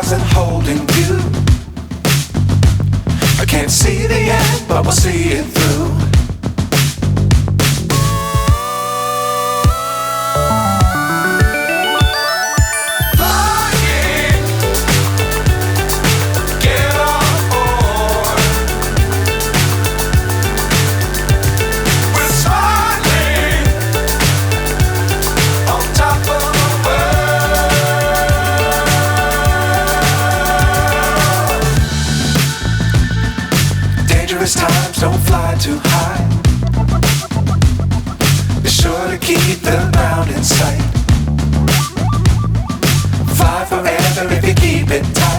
stars and holding you. I can't see the end, but we'll see it through. Times don't fly too high. Be sure to keep the ground in sight. Fly forever if you keep it tight.